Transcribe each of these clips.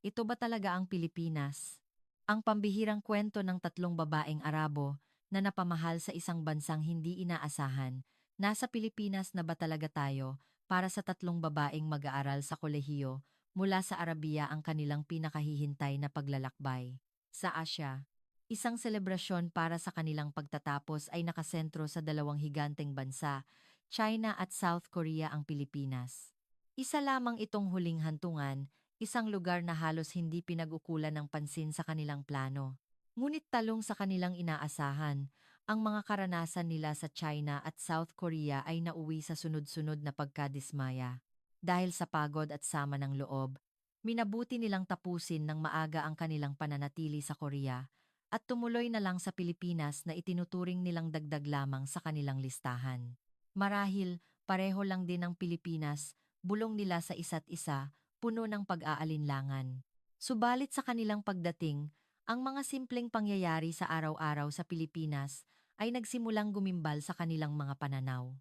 Ito ba talaga ang Pilipinas? Ang pambihirang kwento ng tatlong babaeng Arabo na napamahal sa isang bansang hindi inaasahan. Nasa Pilipinas na ba talaga tayo para sa tatlong babaeng mag-aaral sa kolehiyo mula sa Arabia ang kanilang pinakahihintay na paglalakbay? Sa Asya, isang selebrasyon para sa kanilang pagtatapos ay nakasentro sa dalawang higanteng bansa, China at South Korea ang Pilipinas. Isa lamang itong huling hantungan, isang lugar na halos hindi pinag-ukulan ng pansin sa kanilang plano. Ngunit talong sa kanilang inaasahan, ang mga karanasan nila sa China at South Korea ay nauwi sa sunod-sunod na pagkadismaya. Dahil sa pagod at sama ng loob, minabuti nilang tapusin ng maaga ang kanilang pananatili sa Korea at tumuloy na lang sa Pilipinas na itinuturing nilang dagdag lamang sa kanilang listahan. Marahil, pareho lang din ang Pilipinas, bulong nila sa isa't isa, puno ng pag-aalinlangan. Subalit sa kanilang pagdating, ang mga simpleng pangyayari sa araw-araw sa Pilipinas ay nagsimulang gumimbal sa kanilang mga pananaw.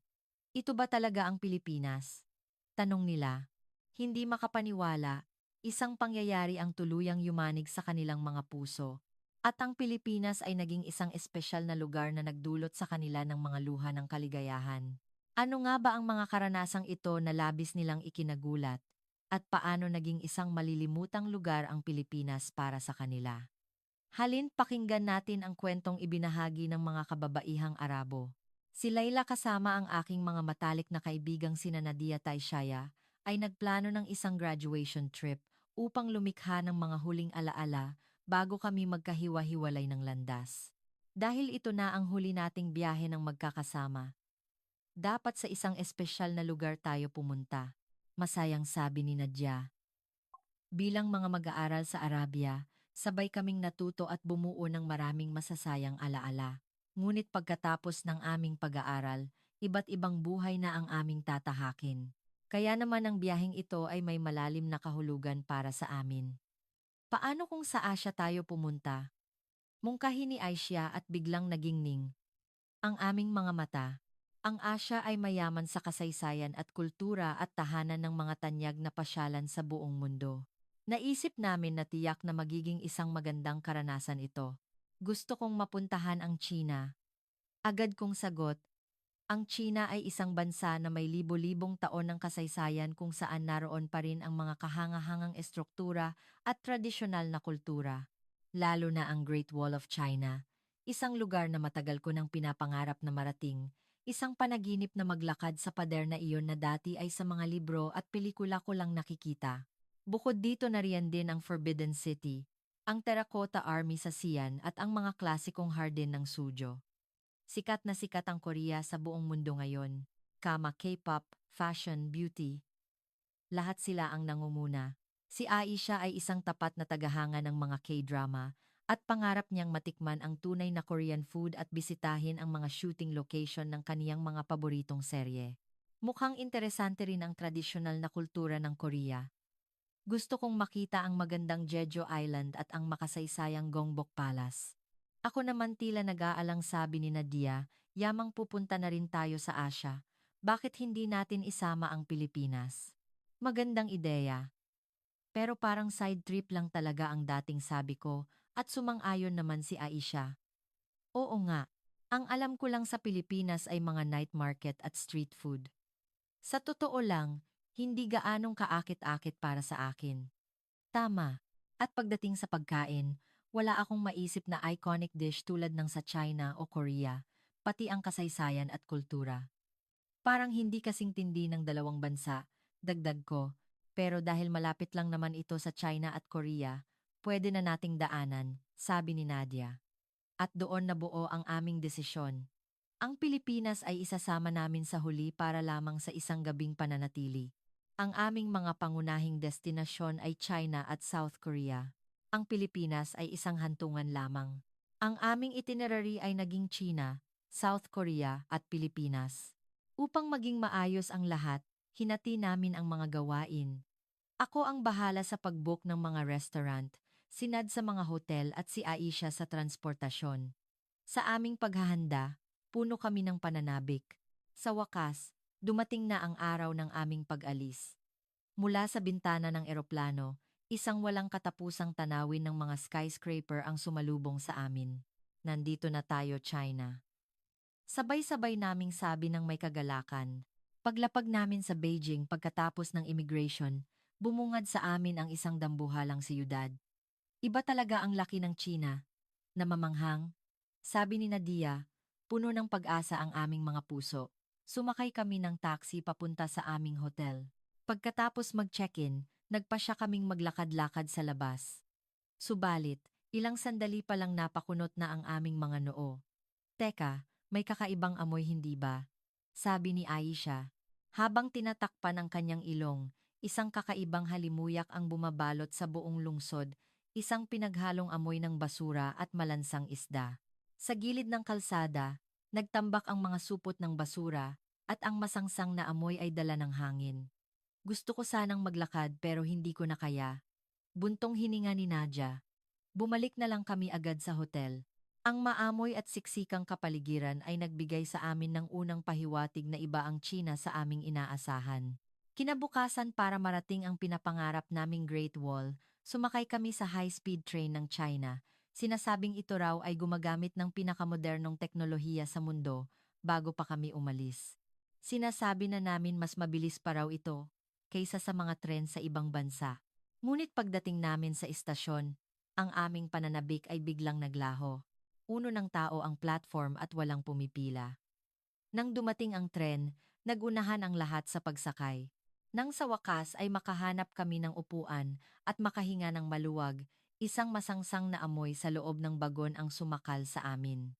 Ito ba talaga ang Pilipinas? Tanong nila. Hindi makapaniwala, isang pangyayari ang tuluyang yumanig sa kanilang mga puso. At ang Pilipinas ay naging isang espesyal na lugar na nagdulot sa kanila ng mga luha ng kaligayahan. Ano nga ba ang mga karanasang ito na labis nilang ikinagulat? At paano naging isang malilimutang lugar ang Pilipinas para sa kanila? Halin pakinggan natin ang kwentong ibinahagi ng mga kababaihang Arabo. Si Layla kasama ang aking mga matalik na kaibigang sina Nadia Taishaya ay nagplano ng isang graduation trip upang lumikha ng mga huling alaala bago kami magkahiwa-hiwalay ng landas. Dahil ito na ang huli nating biyahe ng magkakasama, dapat sa isang espesyal na lugar tayo pumunta. Masayang sabi ni Nadia. Bilang mga mag-aaral sa Arabia, sabay kaming natuto at bumuo ng maraming masasayang alaala. Ngunit pagkatapos ng aming pag-aaral, iba't ibang buhay na ang aming tatahakin. Kaya naman ang biyaheng ito ay may malalim na kahulugan para sa amin. Paano kung sa Asya tayo pumunta? Mungkahi ni Aisha at biglang nagingning ang aming mga mata. Ang Asya ay mayaman sa kasaysayan at kultura at tahanan ng mga tanyag na pasyalan sa buong mundo. Naisip namin na tiyak na magiging isang magandang karanasan ito. Gusto kong mapuntahan ang China. Agad kong sagot, ang China ay isang bansa na may libo-libong taon ng kasaysayan kung saan naroon pa rin ang mga kahangahangang estruktura at tradisyonal na kultura. Lalo na ang Great Wall of China, isang lugar na matagal ko nang pinapangarap na marating, isang panaginip na maglakad sa pader na iyon na dati ay sa mga libro at pelikula ko lang nakikita. Bukod dito nariyan din ang Forbidden City, ang Terracotta Army sa Xi'an at ang mga klasikong hardin ng Suzhou. Sikat na sikat ang Korea sa buong mundo ngayon. Kama K-pop, fashion, beauty, lahat sila ang nangunguna. Si Aisha ay isang tapat na tagahanga ng mga K-drama at pangarap niyang matikman ang tunay na Korean food at bisitahin ang mga shooting location ng kaniyang mga paboritong serye. Mukhang interesante rin ang tradisyonal na kultura ng Korea. Gusto kong makita ang magandang Jeju Island at ang makasaysayang Gongbok Palace. Ako naman tila nag-aalang sabi ni Nadia, yamang pupunta na rin tayo sa Asya. Bakit hindi natin isama ang Pilipinas? Magandang ideya. Pero parang side trip lang talaga ang dating sabi ko at sumang-ayon naman si Aisha. Oo nga, ang alam ko lang sa Pilipinas ay mga night market at street food. Sa totoo lang, hindi gaanong kaakit-akit para sa akin. Tama. At pagdating sa pagkain, wala akong maisip na iconic dish tulad ng sa China o Korea, pati ang kasaysayan at kultura. Parang hindi kasing tindi ng dalawang bansa, dagdag ko, pero dahil malapit lang naman ito sa China at Korea, pwede na nating daanan, sabi ni Nadia. At doon nabuo ang aming desisyon. Ang Pilipinas ay isasama namin sa huli para lamang sa isang gabing pananatili. Ang aming mga pangunahing destinasyon ay China at South Korea. Ang Pilipinas ay isang hantungan lamang. Ang aming itinerary ay naging China, South Korea at Pilipinas. Upang maging maayos ang lahat, hinati namin ang mga gawain. Ako ang bahala sa pag-book ng mga restaurant, si Nad sa mga hotel at si Aisha sa transportasyon. Sa aming paghahanda, puno kami ng pananabik. Sa wakas, dumating na ang araw ng aming pag-alis. Mula sa bintana ng eroplano, Isang walang katapusang tanawin ng mga skyscraper ang sumalubong sa amin. Nandito na tayo, China. Sabay-sabay naming sabi ng may kagalakan. Paglapag namin sa Beijing pagkatapos ng immigration, bumungad sa amin ang isang dambuhalang siyudad. Iba talaga ang laki ng China. Namamanghang, sabi ni Nadia, puno ng pag-asa ang aming mga puso. Sumakay kami ng taxi papunta sa aming hotel. Pagkatapos mag-check-in, nagpa siya kaming maglakad-lakad sa labas. Subalit, ilang sandali pa lang napakunot na ang aming mga noo. Teka, may kakaibang amoy hindi ba? Sabi ni Aisha. Habang tinatakpan ang kanyang ilong, isang kakaibang halimuyak ang bumabalot sa buong lungsod, isang pinaghalong amoy ng basura at malansang isda. Sa gilid ng kalsada, nagtambak ang mga supot ng basura at ang masangsang na amoy ay dala ng hangin. Gusto ko sanang maglakad pero hindi ko na kaya. Buntong hininga ni Nadia. Bumalik na lang kami agad sa hotel. Ang maamoy at siksikang kapaligiran ay nagbigay sa amin ng unang pahiwatig na iba ang China sa aming inaasahan. Kinabukasan para marating ang pinapangarap naming Great Wall, sumakay kami sa high-speed train ng China. Sinasabing ito raw ay gumagamit ng pinakamodernong teknolohiya sa mundo bago pa kami umalis. Sinasabi na namin mas mabilis pa raw ito kaysa sa mga tren sa ibang bansa. Ngunit pagdating namin sa istasyon, ang aming pananabik ay biglang naglaho. Uno ng tao ang platform at walang pumipila. Nang dumating ang tren, nagunahan ang lahat sa pagsakay. Nang sa wakas ay makahanap kami ng upuan at makahinga ng maluwag, isang masangsang na amoy sa loob ng bagon ang sumakal sa amin.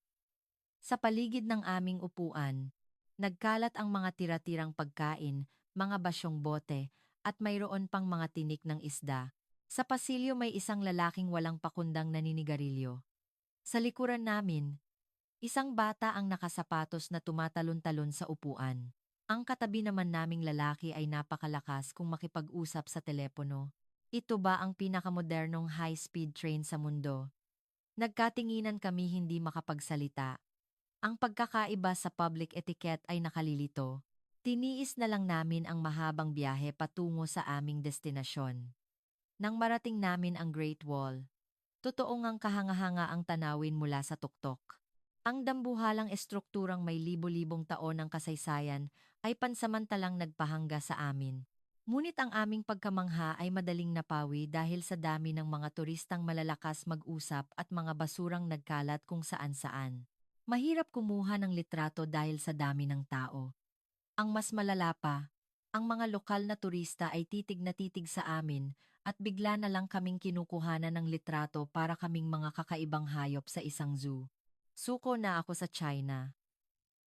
Sa paligid ng aming upuan, nagkalat ang mga tira-tirang pagkain, mga basyong bote, at mayroon pang mga tinik ng isda. Sa pasilyo may isang lalaking walang pakundang naninigarilyo. Sa likuran namin, isang bata ang nakasapatos na tumatalon-talon sa upuan. Ang katabi naman naming lalaki ay napakalakas kung makipag-usap sa telepono. Ito ba ang pinakamodernong high-speed train sa mundo? Nagkatinginan kami hindi makapagsalita. Ang pagkakaiba sa public etiquette ay nakalilito. Tiniis na lang namin ang mahabang biyahe patungo sa aming destinasyon. Nang marating namin ang Great Wall, totoo ngang kahanga-hanga ang tanawin mula sa tuktok. Ang dambuhalang estrukturang may libo-libong taon ng kasaysayan ay pansamantalang nagpahangga sa amin. Ngunit ang aming pagkamangha ay madaling napawi dahil sa dami ng mga turistang malalakas mag-usap at mga basurang nagkalat kung saan-saan. Mahirap kumuha ng litrato dahil sa dami ng tao. Ang mas malala pa, ang mga lokal na turista ay titig na titig sa amin at bigla na lang kaming kinukuhanan ng litrato para kaming mga kakaibang hayop sa isang zoo. Suko na ako sa China.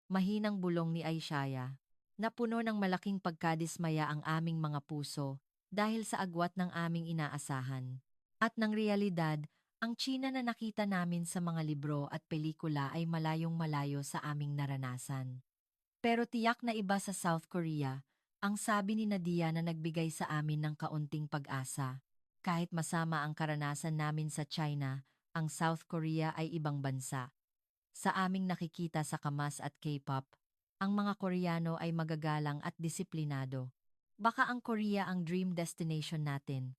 Mahinang bulong ni Aishaya. Napuno ng malaking pagkadismaya ang aming mga puso dahil sa agwat ng aming inaasahan. At ng realidad, ang China na nakita namin sa mga libro at pelikula ay malayong malayo sa aming naranasan. Pero tiyak na iba sa South Korea, ang sabi ni Nadia na nagbigay sa amin ng kaunting pag-asa. Kahit masama ang karanasan namin sa China, ang South Korea ay ibang bansa. Sa aming nakikita sa Kamas at K-pop, ang mga Koreano ay magagalang at disiplinado. Baka ang Korea ang dream destination natin.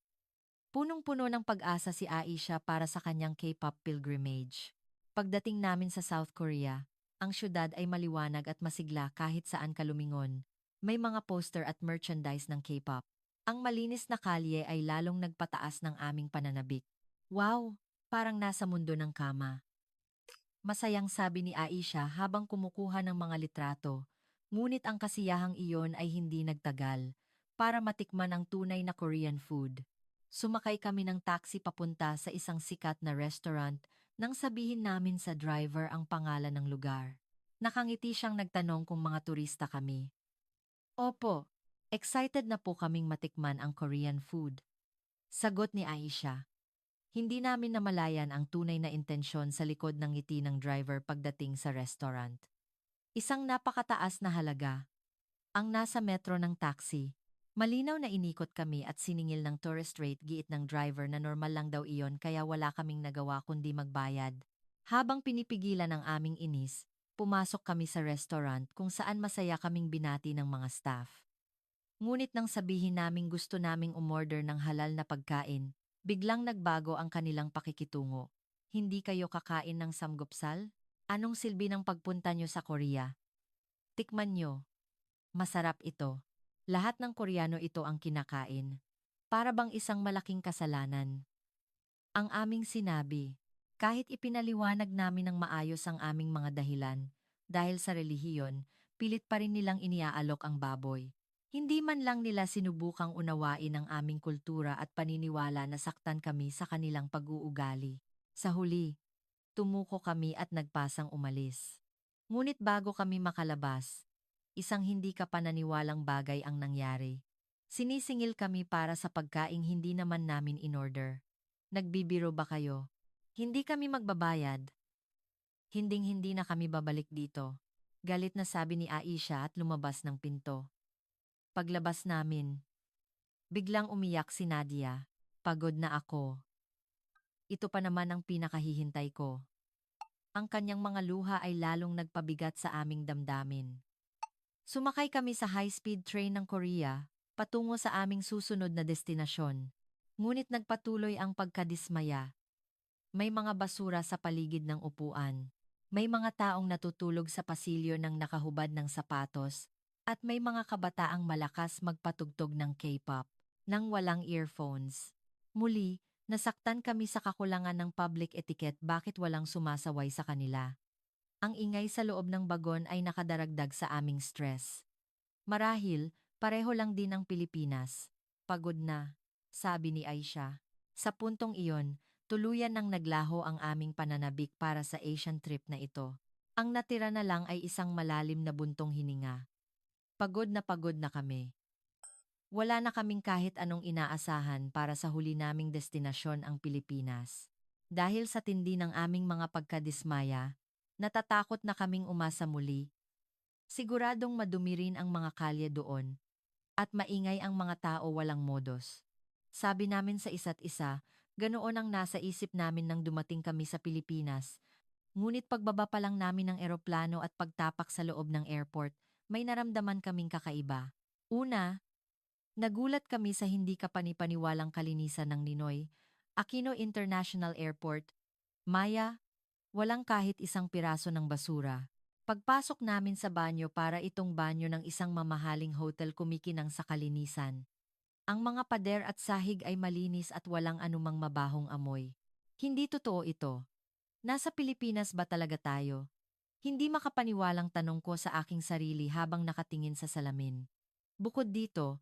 Punong-puno ng pag-asa si Aisha para sa kanyang K-pop pilgrimage. Pagdating namin sa South Korea, ang syudad ay maliwanag at masigla kahit saan kalumingon. May mga poster at merchandise ng K-pop. Ang malinis na kalye ay lalong nagpataas ng aming pananabik. Wow! Parang nasa mundo ng kama. Masayang sabi ni Aisha habang kumukuha ng mga litrato. Ngunit ang kasiyahang iyon ay hindi nagtagal. Para matikman ang tunay na Korean food, sumakay kami ng taxi papunta sa isang sikat na restaurant nang sabihin namin sa driver ang pangalan ng lugar. Nakangiti siyang nagtanong kung mga turista kami. Opo, excited na po kaming matikman ang Korean food. Sagot ni Aisha. Hindi namin namalayan ang tunay na intensyon sa likod ng ngiti ng driver pagdating sa restaurant. Isang napakataas na halaga. Ang nasa metro ng taxi. Malinaw na inikot kami at siningil ng tourist rate giit ng driver na normal lang daw iyon kaya wala kaming nagawa kundi magbayad. Habang pinipigilan ang aming inis, pumasok kami sa restaurant kung saan masaya kaming binati ng mga staff. Ngunit nang sabihin naming gusto naming umorder ng halal na pagkain, biglang nagbago ang kanilang pakikitungo. Hindi kayo kakain ng samgupsal? Anong silbi ng pagpunta nyo sa Korea? Tikman nyo. Masarap ito. Lahat ng Koreano ito ang kinakain. Para bang isang malaking kasalanan. Ang aming sinabi. Kahit ipinaliwanag namin ng maayos ang aming mga dahilan, dahil sa relihiyon, pilit pa rin nilang iniaalok ang baboy. Hindi man lang nila sinubukang unawain ang aming kultura at paniniwala na saktan kami sa kanilang pag-uugali. Sa huli, tumuko kami at nagpasang umalis. Ngunit bago kami makalabas, isang hindi kapananiwalang bagay ang nangyari. Sinisingil kami para sa pagkaing hindi naman namin inorder. Nagbibiro ba kayo? Hindi kami magbabayad. Hinding-hindi na kami babalik dito. Galit na sabi ni Aisha at lumabas ng pinto. Paglabas namin, biglang umiyak si Nadia. Pagod na ako. Ito pa naman ang pinakahihintay ko. Ang kanyang mga luha ay lalong nagpabigat sa aming damdamin. Sumakay kami sa high-speed train ng Korea, patungo sa aming susunod na destinasyon. Ngunit nagpatuloy ang pagkadismaya. May mga basura sa paligid ng upuan. May mga taong natutulog sa pasilyo ng nakahubad ng sapatos. At may mga kabataang malakas magpatugtog ng K-pop nang walang earphones. Muli, nasaktan kami sa kakulangan ng public etiquette bakit walang sumasaway sa kanila. Ang ingay sa loob ng bagon ay nakadaragdag sa aming stress. Marahil, pareho lang din ang Pilipinas. Pagod na, sabi ni Aisha. Sa puntong iyon, tuluyan nang naglaho ang aming pananabik para sa Asian trip na ito. Ang natira na lang ay isang malalim na buntong hininga. Pagod na kami. Wala na kaming kahit anong inaasahan para sa huli naming destinasyon ang Pilipinas. Dahil sa tindi ng aming mga pagkadismaya, natatakot na kaming umasa muli. Siguradong madumi rin ang mga kalye doon. At maingay ang mga tao walang modos. Sabi namin sa isa't isa, ganoon ang nasa isip namin nang dumating kami sa Pilipinas. Ngunit pagbaba pa lang namin ng eroplano at pagtapak sa loob ng airport, may naramdaman kaming kakaiba. Una, nagulat kami sa hindi kapanipaniwalang kalinisan ng Ninoy Aquino International Airport. Maya, walang kahit isang piraso ng basura. Pagpasok namin sa banyo para itong banyo ng isang mamahaling hotel kumikinang sa kalinisan. Ang mga pader at sahig ay malinis at walang anumang mabahong amoy. Hindi totoo ito. Nasa Pilipinas ba talaga tayo? Hindi makapaniwalang tanong ko sa aking sarili habang nakatingin sa salamin. Bukod dito,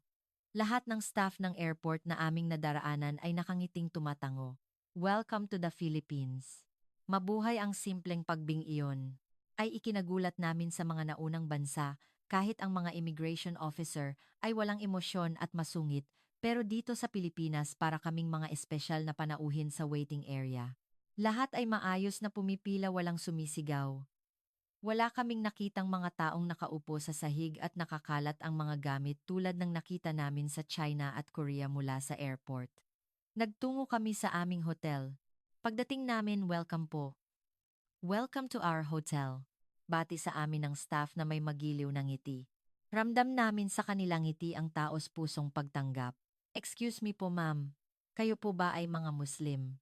lahat ng staff ng airport na aming nadaraanan ay nakangiting tumatango. Welcome to the Philippines. Mabuhay ang simpleng pagbing iyon. Ay ikinagulat namin sa mga naunang bansa kahit ang mga immigration officer ay walang emosyon at masungit, pero dito sa Pilipinas para kaming mga espesyal na panauhin sa waiting area. Lahat ay maayos na pumipila walang sumisigaw. Wala kaming nakitang mga taong nakaupo sa sahig at nakakalat ang mga gamit tulad ng nakita namin sa China at Korea mula sa airport. Nagtungo kami sa aming hotel. Pagdating namin, welcome po. Welcome to our hotel. Bati sa amin ng staff na may magiliw ng ngiti. Ramdam namin sa kanilang ngiti ang taos-pusong pagtanggap. Excuse me po ma'am, kayo po ba ay mga Muslim?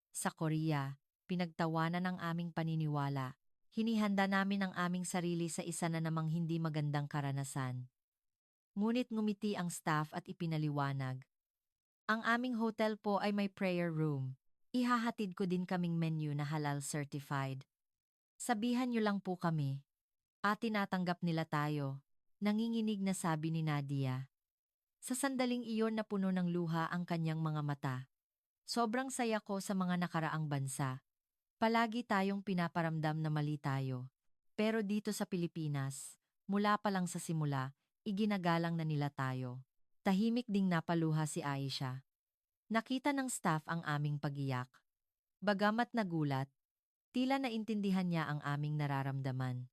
Sa Korea, pinagtawanan ang aming paniniwala. Hinihanda namin ang aming sarili sa isa na namang hindi magandang karanasan. Ngunit ngumiti ang staff at ipinaliwanag. Ang aming hotel po ay may prayer room. Ihahatid ko din kaming menu na halal certified. Sabihan niyo lang po kami. At tinatanggap nila tayo. Nanginginig na sabi ni Nadia. Sa sandaling iyon na puno ng luha ang kanyang mga mata. Sobrang saya ko sa mga nakaraang bansa. Palagi tayong pinaparamdam na mali tayo. Pero dito sa Pilipinas, mula pa lang sa simula, iginagalang na nila tayo. Tahimik ding napaluha si Aisha. Nakita ng staff ang aming pagiyak. Bagamat nagulat, tila naintindihan niya ang aming nararamdaman.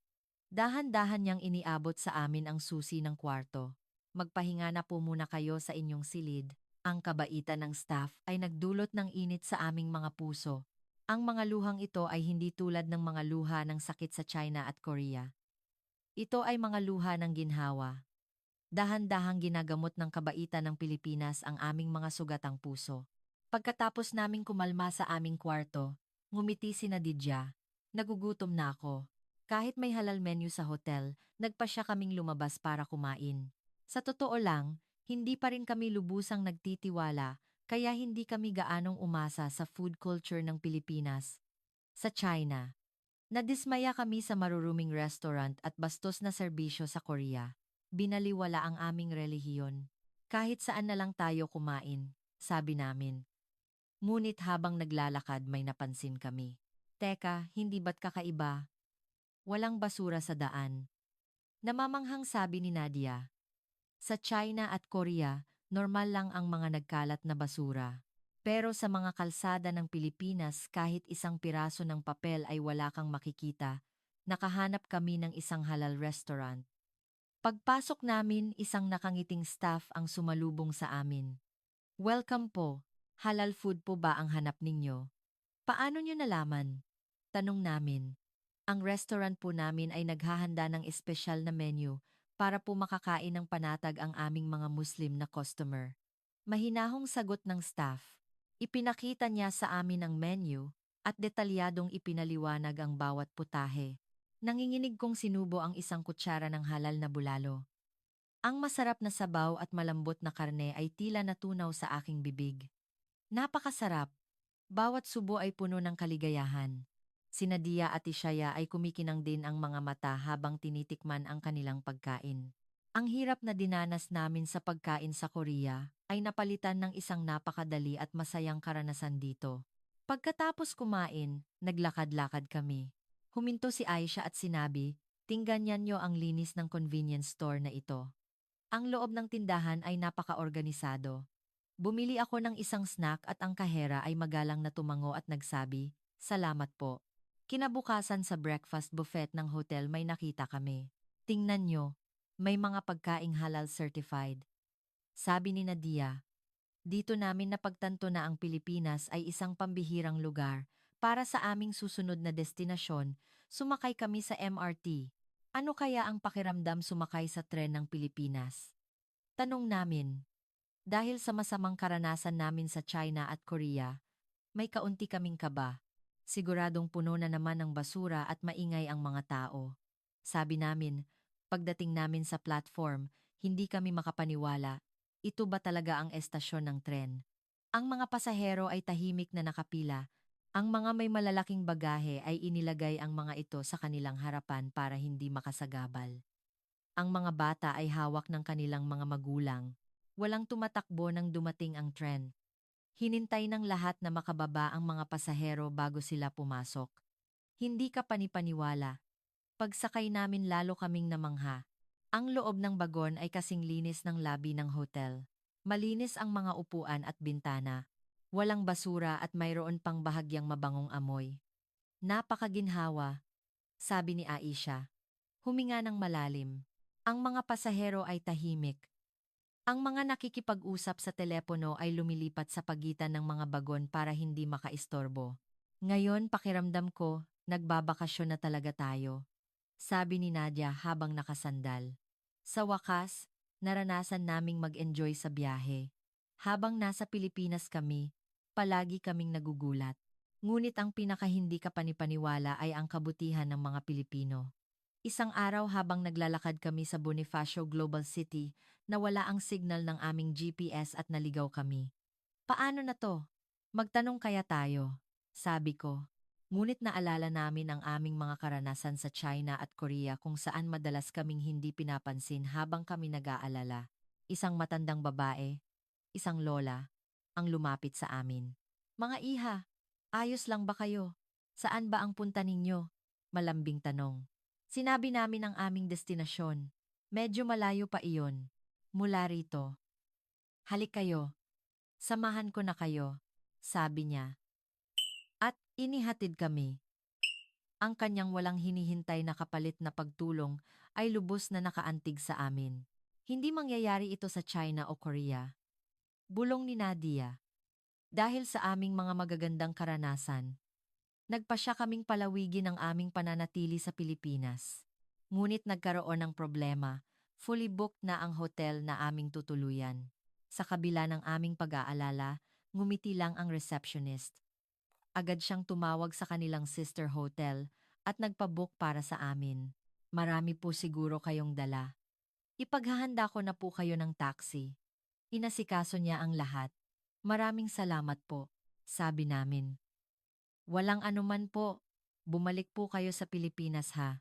Dahan-dahan niyang iniabot sa amin ang susi ng kwarto. Magpahinga na po muna kayo sa inyong silid. Ang kabaitan ng staff ay nagdulot ng init sa aming mga puso. Ang mga luhang ito ay hindi tulad ng mga luha ng sakit sa China at Korea. Ito ay mga luha ng ginhawa. Dahan-dahang ginagamot ng kabaitan ng Pilipinas ang aming mga sugatang puso. Pagkatapos naming kumalma sa aming kwarto, ngumiti si Nadidya. Nagugutom na ako. Kahit may halal menu sa hotel, nagpa siya kaming lumabas para kumain. Sa totoo lang, hindi pa rin kami lubusang nagtitiwala, kaya hindi kami gaanong umasa sa food culture ng Pilipinas. Sa China, nadismaya kami sa maruruming restaurant at bastos na serbisyo sa Korea. Binaliwala ang aming relihiyon. Kahit saan na lang tayo kumain, sabi namin. Ngunit habang naglalakad may napansin kami. Teka, hindi ba't kakaiba? Walang basura sa daan. Namamanghang sabi ni Nadia. Sa China at Korea, normal lang ang mga nagkalat na basura. Pero sa mga kalsada ng Pilipinas kahit isang piraso ng papel ay wala kang makikita, nakahanap kami ng isang halal restaurant. Pagpasok namin, isang nakangiting staff ang sumalubong sa amin. Welcome po. Halal food po ba ang hanap ninyo? Paano nyo nalaman? Tanong namin. Ang restaurant po namin ay naghahanda ng espesyal na menu para po makakain ng panatag ang aming mga Muslim na customer. Mahinahong sagot ng staff. Ipinakita niya sa amin ang menu at detalyadong ipinaliwanag ang bawat putahe. Nanginginig kong sinubo ang isang kutsara ng halal na bulalo. Ang masarap na sabaw at malambot na karne ay tila natunaw sa aking bibig. Napakasarap. Bawat subo ay puno ng kaligayahan. Si Nadia at Ishaya ay kumikinang din ang mga mata habang tinitikman ang kanilang pagkain. Ang hirap na dinanas namin sa pagkain sa Korea ay napalitan ng isang napakadali at masayang karanasan dito. Pagkatapos kumain, naglakad-lakad kami. Huminto si Aisha at sinabi, "Tingnan niyo ang linis ng convenience store na ito." Ang loob ng tindahan ay napaka-organisado. Bumili ako ng isang snack at ang kahera ay magalang na tumango at nagsabi, "Salamat po." Kinabukasan sa breakfast buffet ng hotel may nakita kami. Tingnan nyo, may mga pagkaing halal certified. Sabi ni Nadia, dito namin napagtanto na ang Pilipinas ay isang pambihirang lugar. Para sa aming susunod na destinasyon, sumakay kami sa MRT. Ano kaya ang pakiramdam sumakay sa tren ng Pilipinas? Tanong namin. Dahil sa masamang karanasan namin sa China at Korea, may kaunti kaming kaba. Siguradong puno na naman ng basura at maingay ang mga tao. Sabi namin, pagdating namin sa platform, hindi kami makapaniwala. Ito ba talaga ang estasyon ng tren? Ang mga pasahero ay tahimik na nakapila. Ang mga may malalaking bagahe ay inilagay ang mga ito sa kanilang harapan para hindi makasagabal. Ang mga bata ay hawak ng kanilang mga magulang. Walang tumatakbo nang dumating ang tren. Hinintay ng lahat na makababa ang mga pasahero bago sila pumasok. Hindi ka panipaniwala. Pagsakay namin lalo kaming namangha. Ang loob ng bagon ay kasing linis ng labi ng hotel. Malinis ang mga upuan at bintana. Walang basura at mayroon pang bahagyang mabangong amoy. Napakaginhawa, sabi ni Aisha. Huminga ng malalim. Ang mga pasahero ay tahimik. Ang mga nakikipag-usap sa telepono ay lumilipat sa pagitan ng mga bagon para hindi makaistorbo. Ngayon pakiramdam ko, nagbabakasyon na talaga tayo, sabi ni Nadia habang nakasandal. Sa wakas, naranasan naming mag-enjoy sa biyahe. Habang nasa Pilipinas kami, palagi kaming nagugulat. Ngunit ang pinakahindi kapanipaniwala ay ang kabutihan ng mga Pilipino. Isang araw habang naglalakad kami sa Bonifacio Global City, nawala ang signal ng aming GPS at naligaw kami. Paano na to? Magtanong kaya tayo, sabi ko. Ngunit naalala namin ang aming mga karanasan sa China at Korea kung saan madalas kaming hindi pinapansin habang kami nag-aalala. Isang matandang babae, isang lola, ang lumapit sa amin. Mga iha, ayos lang ba kayo? Saan ba ang punta ninyo? Malambing tanong. Sinabi namin ang aming destinasyon. Medyo malayo pa iyon. Mula rito. Halik kayo. Samahan ko na kayo, sabi niya. At inihatid kami. Ang kanyang walang hinihintay na kapalit na pagtulong ay lubos na nakaantig sa amin. Hindi mangyayari ito sa China o Korea. Bulong ni Nadia. Dahil sa aming mga magagandang karanasan, nagpasya kaming palawigin ang aming pananatili sa Pilipinas. Ngunit nagkaroon ng problema. Fully booked na ang hotel na aming tutuluyan. Sa kabila ng aming pag-aalala, ngumiti lang ang receptionist. Agad siyang tumawag sa kanilang sister hotel at nagpabook para sa amin. Marami po siguro kayong dala. Ipaghahanda ko na po kayo ng taxi. Inasikaso niya ang lahat. Maraming salamat po, sabi namin. Walang anuman po. Bumalik po kayo sa Pilipinas ha.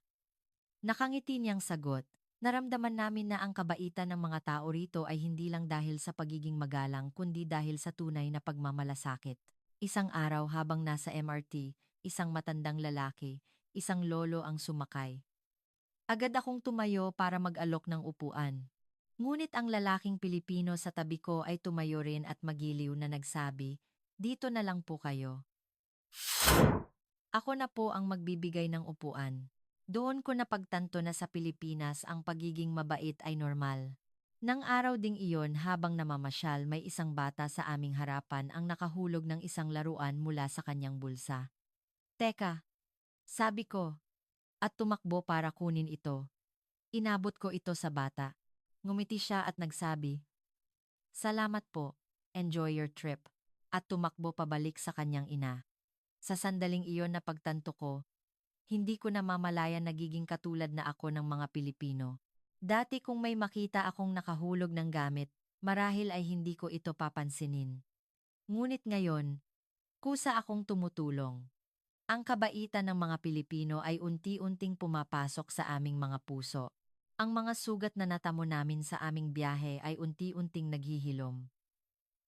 Nakangiti niyang sagot. Naramdaman namin na ang kabaitan ng mga tao rito ay hindi lang dahil sa pagiging magalang kundi dahil sa tunay na pagmamalasakit. Isang araw habang nasa MRT, isang matandang lalaki, isang lolo ang sumakay. Agad akong tumayo para mag-alok ng upuan. Ngunit ang lalaking Pilipino sa tabi ko ay tumayo rin at magiliw na nagsabi, "Dito na lang po kayo." Ako na po ang magbibigay ng upuan. Doon ko napagtanto na sa Pilipinas ang pagiging mabait ay normal. Nang araw ding iyon habang namamasyal may isang bata sa aming harapan ang nakahulog ng isang laruan mula sa kanyang bulsa. Teka, sabi ko, at tumakbo para kunin ito. Inabot ko ito sa bata. Ngumiti siya at nagsabi, "Salamat po, enjoy your trip." At tumakbo pabalik sa kanyang ina. Sa sandaling iyon na pagtanto ko, hindi ko namamalayan nagiging katulad na ako ng mga Pilipino. Dati kung may makita akong nakahulog ng gamit, marahil ay hindi ko ito papansinin. Ngunit ngayon, kusa akong tumutulong. Ang kabaitan ng mga Pilipino ay unti-unting pumapasok sa aming mga puso. Ang mga sugat na natamo namin sa aming biyahe ay unti-unting naghihilom.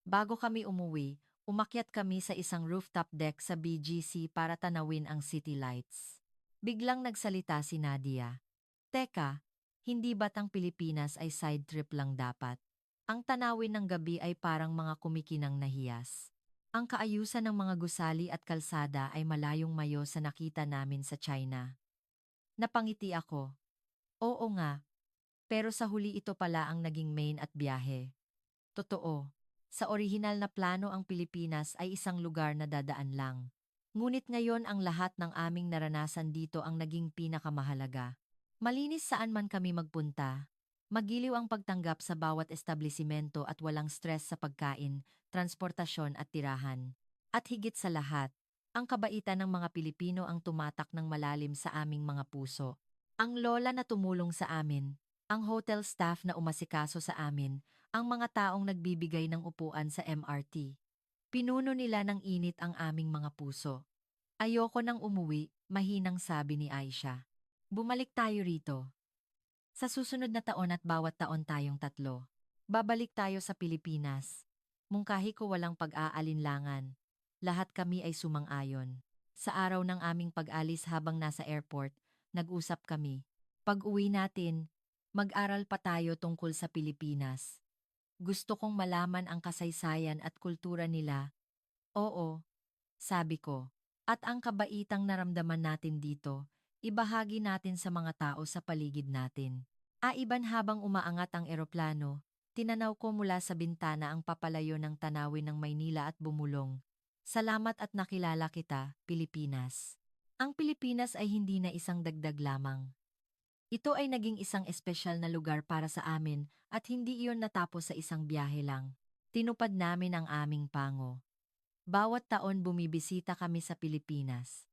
Bago kami umuwi, umakyat kami sa isang rooftop deck sa BGC para tanawin ang city lights. Biglang nagsalita si Nadia. Teka, hindi ba't ang Pilipinas ay side trip lang dapat? Ang tanawin ng gabi ay parang mga kumikinang nahiyas. Ang kaayusan ng mga gusali at kalsada ay malayong-mayo sa nakita namin sa China. Napangiti ako. Oo nga, pero sa huli ito pala ang naging main at biyahe. Totoo, sa orihinal na plano ang Pilipinas ay isang lugar na dadaan lang. Ngunit ngayon ang lahat ng aming naranasan dito ang naging pinakamahalaga. Malinis saan man kami magpunta. Magiliw ang pagtanggap sa bawat establisimento at walang stress sa pagkain, transportasyon at tirahan. At higit sa lahat, ang kabaitan ng mga Pilipino ang tumatak ng malalim sa aming mga puso. Ang lola na tumulong sa amin, ang hotel staff na umasikaso sa amin, ang mga taong nagbibigay ng upuan sa MRT. Pinuno nila ng init ang aming mga puso. Ayoko nang umuwi, mahinang sabi ni Aisha. Bumalik tayo rito. Sa susunod na taon at bawat taon tayong tatlo. Babalik tayo sa Pilipinas. Mungkahi ko walang pag-aalinlangan. Lahat kami ay sumang-ayon. Sa araw ng aming pag-alis habang nasa airport, nag-usap kami. Pag-uwi natin, mag-aral pa tayo tungkol sa Pilipinas. Gusto kong malaman ang kasaysayan at kultura nila. Oo, sabi ko. At ang kabaitang naramdaman natin dito, ibahagi natin sa mga tao sa paligid natin. Aiban habang umaangat ang eroplano, tinanaw ko mula sa bintana ang papalayo ng tanawin ng Maynila at bumulong. Salamat at nakilala kita, Pilipinas. Ang Pilipinas ay hindi na isang dagdag lamang. Ito ay naging isang espesyal na lugar para sa amin at hindi iyon natapos sa isang biyahe lang. Tinupad namin ang aming pango. Bawat taon bumibisita kami sa Pilipinas.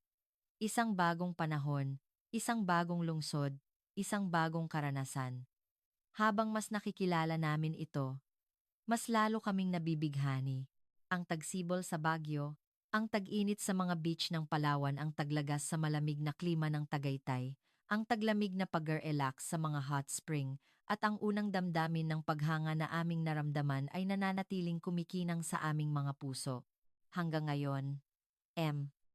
Isang bagong panahon, isang bagong lungsod, isang bagong karanasan. Habang mas nakikilala namin ito, mas lalo kaming nabibighani. Ang tagsibol sa Baguio, ang tag-init sa mga beach ng Palawan, ang taglagas sa malamig na klima ng Tagaytay, ang taglamig na pag-relax sa mga hot spring, at ang unang damdamin ng paghanga na aming naramdaman ay nananatiling kumikinang sa aming mga puso. Hanggang ngayon, M.